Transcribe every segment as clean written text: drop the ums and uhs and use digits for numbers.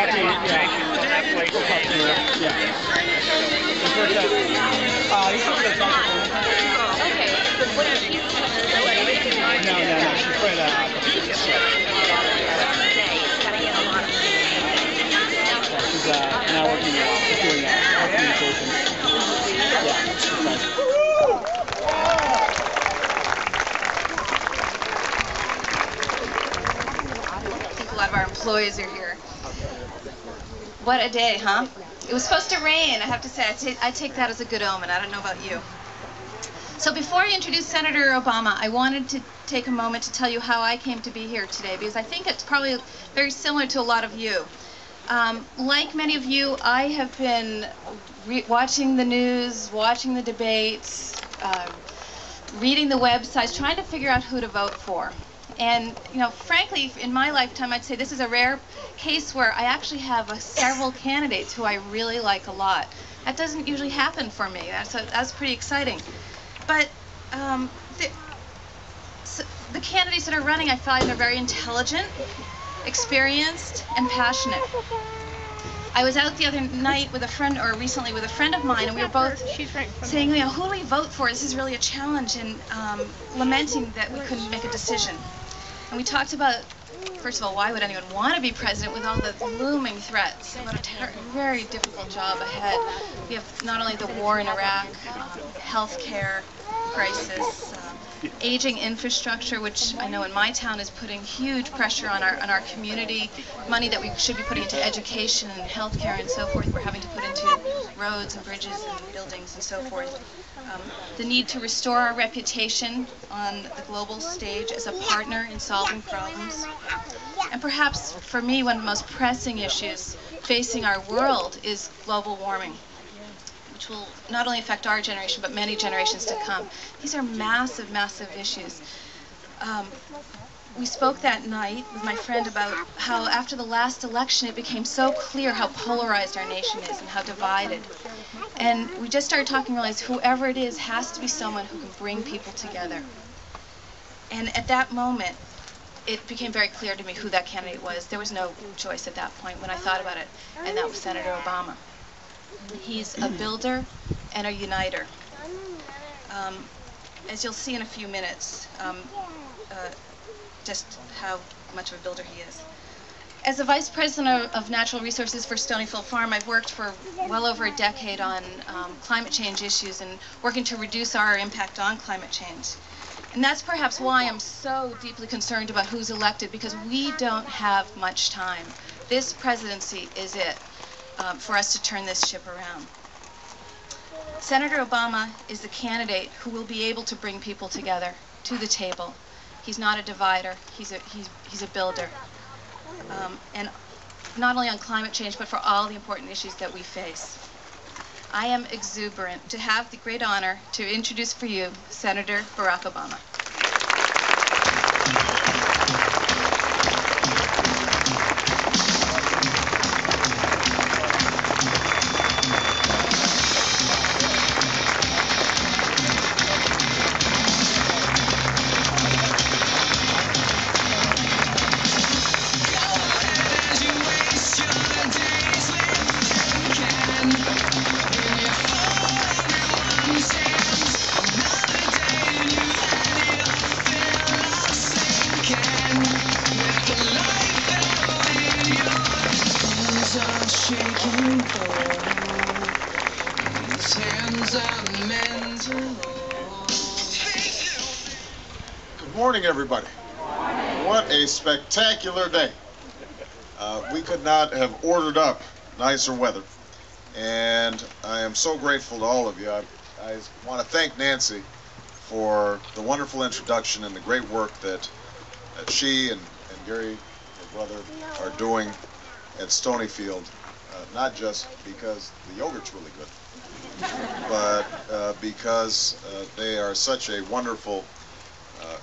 actually, yeah. We'll talk to her. Yeah. He's looking at doctor. Okay. What is he? No, she's right she's now working doing communications. Yeah, she's fine. I think a lot of our employees are here. What a day, huh? It was supposed to rain, I have to say. I take that as a good omen. I don't know about you. So before I introduce Senator Obama, I wanted to take a moment to tell you how I came to be here today, because I think it's probably very similar to a lot of you. Like many of you, I have been watching the news, watching the debates, reading the websites, trying to figure out who to vote for. And, you know, frankly, in my lifetime, I'd say this is a rare case where I actually have several candidates who I really like a lot. That doesn't usually happen for me. That's pretty exciting. But the candidates that are running, I find, are very intelligent, experienced, and passionate. I was out the other night with a friend, or recently with a friend of mine, and we were both saying, you know, who do we vote for? This is really a challenge, and lamenting that we couldn't make a decision. And we talked about, first of all, why would anyone want to be president with all the looming threats? What a very difficult job ahead. We have not only the war in Iraq, healthcare crisis, aging infrastructure, which I know in my town is putting huge pressure on our community, money that we should be putting into education and healthcare and so forth, we're having to put into roads and bridges and buildings and so forth. The need to restore our reputation on the global stage as a partner in solving problems. And perhaps, for me, one of the most pressing issues facing our world is global warming, which will not only affect our generation, but many generations to come. These are massive, massive issues. We spoke that night with my friend about how after the last election it became so clear how polarized our nation is and how divided. And we just started talking and realized whoever it is has to be someone who can bring people together. And at that moment, it became very clear to me who that candidate was. There was no choice at that point when I thought about it, and that was Senator Obama. He's a builder and a uniter. As you'll see in a few minutes, just how much of a builder he is. As the Vice President of Natural Resources for Stonyfield Farm, I've worked for well over a decade on climate change issues and working to reduce our impact on climate change. And that's perhaps why I'm so deeply concerned about who's elected, because we don't have much time. This presidency is it for us to turn this ship around. Senator Obama is the candidate who will be able to bring people together to the table. He's not a divider, he's a builder. And not only on climate change, but for all the important issues that we face. I am exuberant to have the great honor to introduce for you Senator Barack Obama. Good morning, everybody. What a spectacular day. We could not have ordered up nicer weather, and I am so grateful to all of you. I want to thank Nancy for the wonderful introduction and the great work that she and Gary, her brother, are doing at Stonyfield, not just because the yogurt's really good, but because they are such a wonderful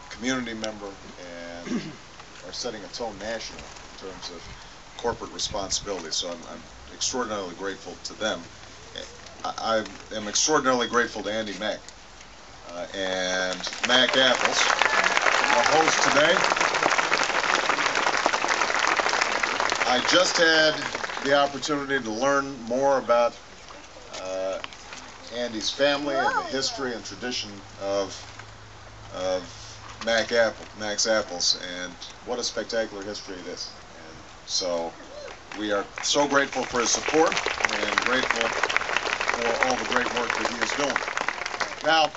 community member and are setting a tone nationally in terms of corporate responsibility. So I'm extraordinarily grateful to them. I am extraordinarily grateful to Andy Mack and Mack Apples, our host today. I just had the opportunity to learn more about Andy's family and the history and tradition of Mack's apples, and what a spectacular history it is. And so we are so grateful for his support and grateful for all the great work that he is doing. Now,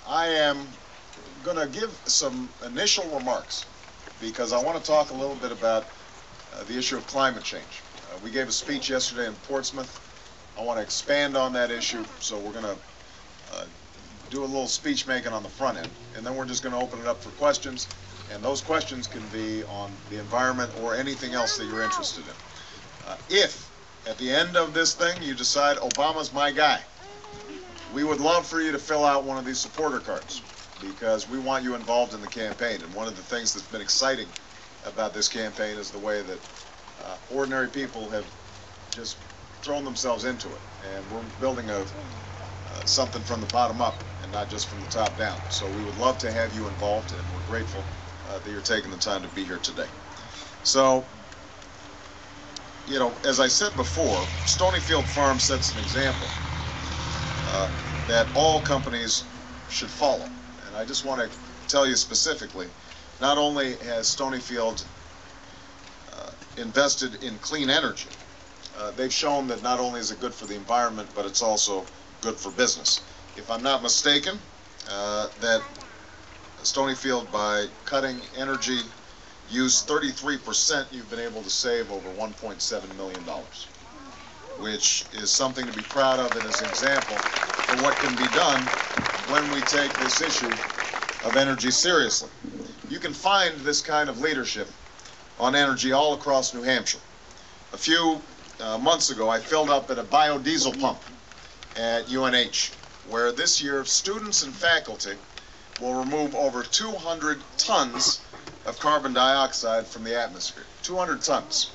I am going to give some initial remarks because I want to talk a little bit about the issue of climate change. We gave a speech yesterday in Portsmouth. I want to expand on that issue, so we're going to do a little speech making on the front end, and then we're just going to open it up for questions, and those questions can be on the environment or anything else that you're interested in. If at the end of this thing you decide Obama's my guy, we would love for you to fill out one of these supporter cards, because we want you involved in the campaign. And one of the things that's been exciting about this campaign is the way that ordinary people have just thrown themselves into it, and we're building something from the bottom up and not just from the top down. So we would love to have you involved, and we're grateful that you're taking the time to be here today. So, you know, as I said before, Stonyfield Farm sets an example that all companies should follow. And I just want to tell you specifically, not only has Stonyfield invested in clean energy, they've shown that not only is it good for the environment, but it's also good for business. If I'm not mistaken, that Stonyfield, by cutting energy use 33%, you've been able to save over $1.7 million, which is something to be proud of and is an example for what can be done when we take this issue of energy seriously. You can find this kind of leadership on energy all across New Hampshire. A few months ago, I filled up at a biodiesel pump at UNH, where this year students and faculty will remove over 200 tons of carbon dioxide from the atmosphere. 200 tons.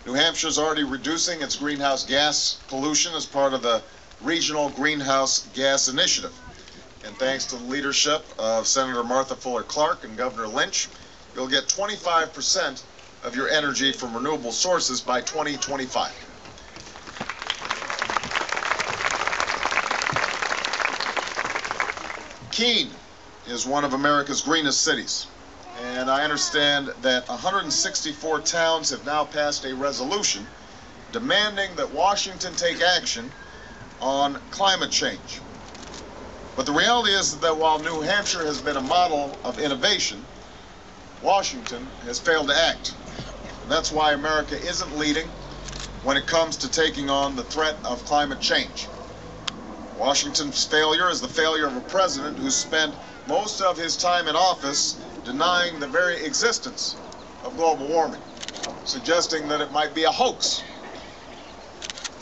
New Hampshire's already reducing its greenhouse gas pollution as part of the Regional Greenhouse Gas Initiative. And thanks to the leadership of Senator Martha Fuller Clark and Governor Lynch, you'll get 25% of your energy from renewable sources by 2025. Keene is one of America's greenest cities, and I understand that 164 towns have now passed a resolution demanding that Washington take action on climate change. But the reality is that while New Hampshire has been a model of innovation, Washington has failed to act. And that's why America isn't leading when it comes to taking on the threat of climate change. Washington's failure is the failure of a president who spent most of his time in office denying the very existence of global warming, suggesting that it might be a hoax.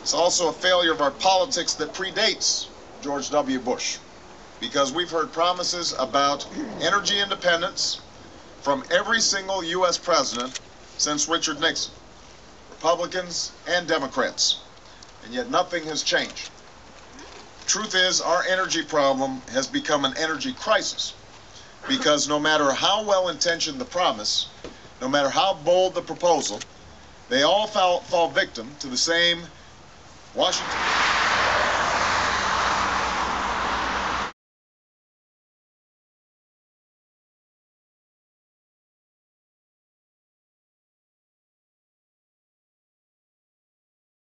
It's also a failure of our politics that predates George W. Bush, because we've heard promises about energy independence from every single U.S. president since Richard Nixon, Republicans and Democrats, and yet nothing has changed. The truth is, our energy problem has become an energy crisis, because no matter how well-intentioned the promise, no matter how bold the proposal, they all fall victim to the same Washington